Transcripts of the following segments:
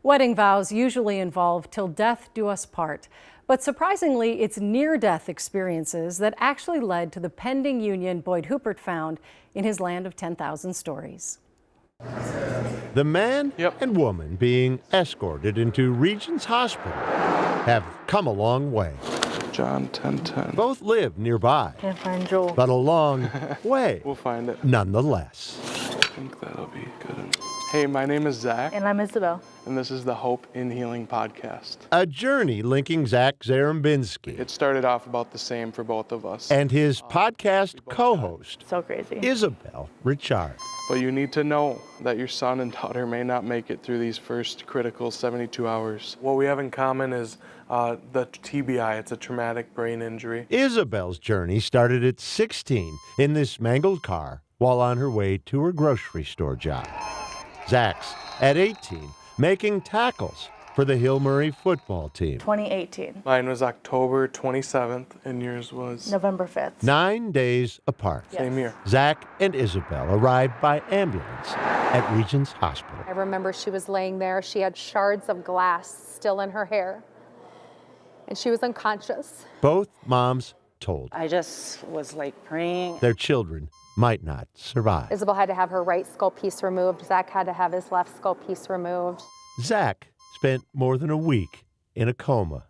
Wedding vows usually involve "till death do us part." But surprisingly, it's near-death experiences that actually led to the pending union Boyd Huppert found in his land of 10,000 stories. The man and woman being escorted into Regents Hospital have come a long way. John 10:10. Both live nearby, Can't find Joel. but a long way We'll find it. nonetheless. I think that'll be good. Hey, my name is Zach, And I'm Isabel. and this is the Hope in Healing podcast. A journey linking Zach Zarembinski It started off about the same for both of us. and his podcast co-host, So crazy. Isabel Richard. But you need to know that your son and daughter may not make it through these first critical 72 hours. What we have in common is the TBI. It's a traumatic brain injury. Isabel's journey started at 16 in this mangled car while on her way to her grocery store job. Zach's at 18, making tackles for the Hill Murray football team. 2018, Mine was October 27th, and yours was November 5th. 9 days apart. same year. Zach and Isabel arrived by ambulance at Regents Hospital. I remember she was laying there. She had shards of glass still in her hair, and she was unconscious. Both moms told I just was like praying. their children might not survive. Isabel had to have her right skull piece removed. Zach had to have his left skull piece removed. Zach spent more than a week in a coma.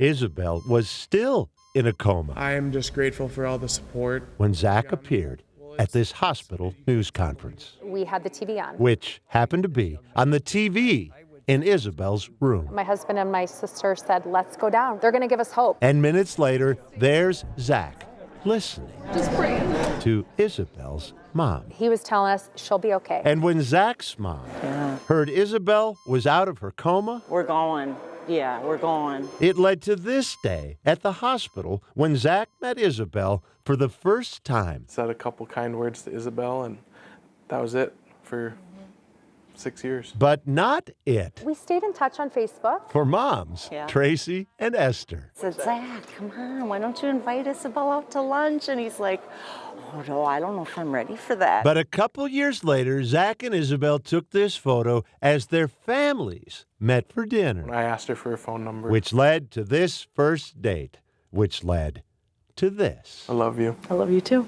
Isabel was still in a coma I am just grateful for all the support. when Zach appeared at this hospital news conference, We had the TV on. which happened to be on the TV in Isabel's room. My husband and my sister said, "Let's go down. They're going to give us hope." And minutes later, there's Zach listening to Isabel's mom. He was telling us she'll be okay. And when Zach's mom heard Isabel was out of her coma, We're going. Yeah, we're going. it led to this day at the hospital when Zach met Isabel for the first time. Said a couple kind words to Isabel, and that was it for 6 years. But not it We stayed in touch on Facebook. for moms, Yeah. Tracy and Esther. I said, Zach, come on, why don't you invite Isabel out to lunch? And he's like, oh no, I don't know if I'm ready for that. But a couple years later, Zach and Isabel took this photo as their families met for dinner, I asked her for her phone number. which led to this first date, which led to this. I love you. I love you too.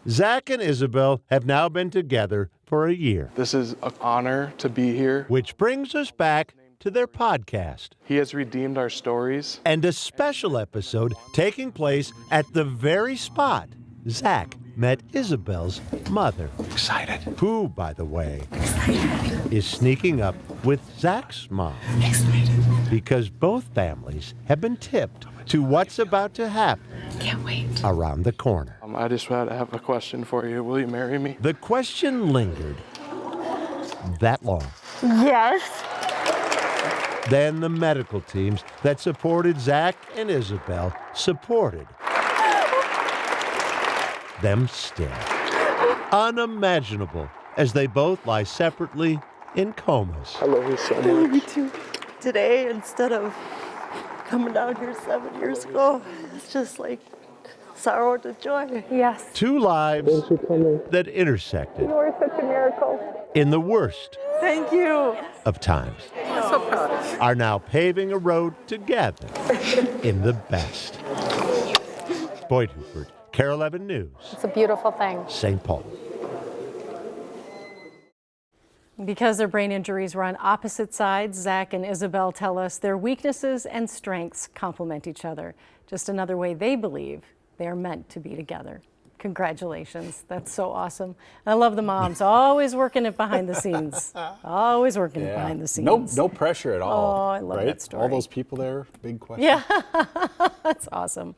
Zach and Isabel have now been together for a year, This is an honor to be here. which brings us back to their podcast He has redeemed our stories. and a special episode taking place at the very spot Zach met Isabel's mother. Excited. Who, by the way, is sneaking up with Zach's mom. Because both families have been tipped to what's about to happen. Can't wait. Around the corner. I just had to have a question for you. Will you marry me? The question lingered that long. Yes. Then the medical teams that supported Zach and Isabel supported them still. Unimaginable as they both lie separately in comas. I love you so much. Today, instead of coming down here 7 years ago, it's just like sorrow to joy. Yes. Two lives that intersected You are such a miracle. in the worst Thank you. of times. Are now paving a road together in the best. Boyd Huppert, KARE 11 News, It's a beautiful thing. St. Paul. Because their brain injuries were on opposite sides, Zach and Isabel tell us their weaknesses and strengths complement each other. Just another way they believe they are meant to be together. Congratulations. That's so awesome. I love the moms, always working it behind the scenes. Always working it behind the scenes. No pressure at all. Oh, I love right? that story. All those people there, big question. Yeah, that's awesome.